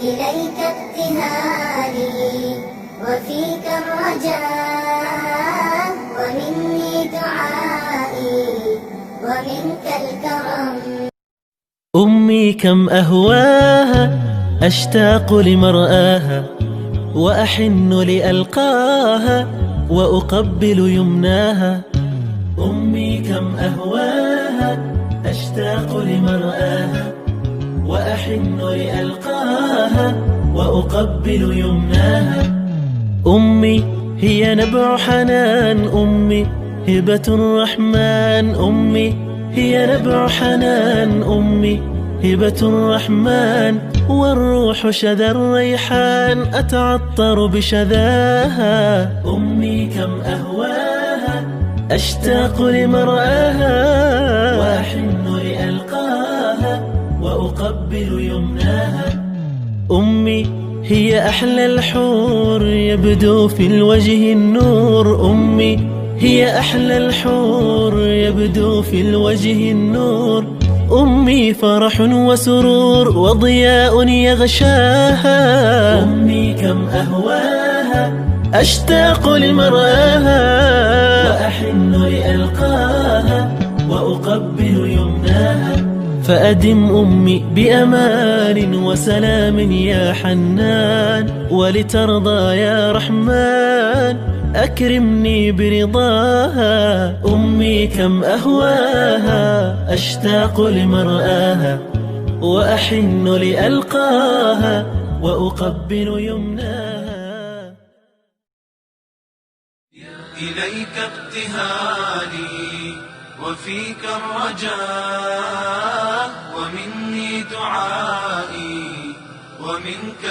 إليك ابتهالي وفيك الرجاء، ومني دعائي ومنك الكرم. أمي كم أهواها أشتاق لمرآها، وأحن لألقاها وأقبل يمناها. أمي كم أهواها أشتاق لمرآها، وأحن لألقاها وأقبل يمناها. أمي هي نبع حنان، أمي هبة الرحمن. أمي هي نبع حنان، أمي هبة الرحمن. والروح شذا الريحان أتعطر بشذاها. أمي كم أهواها أشتاق لمرآها، وأحن لألقاها وأقبل يمناها. أمي هي أحلى الحور يبدو في الوجه النور. أمي هي أحلى الحور يبدو في الوجه النور. أمي فرح وسرور وضياء يغشاها. أمي كم أهواها أشتاق لمرآها، وأحن لألقاها وأقبل يمناها. فأدم أمي بأمان وسلام يا حنان، ولترضى يا رحمن أكرمني برضاها. أمي كم أهواها أشتاق لمرآها، وأحن لألقاها وأقبل يمناها. إليك ابتهالي وفيك الرجاء، ومني دعائي ومنك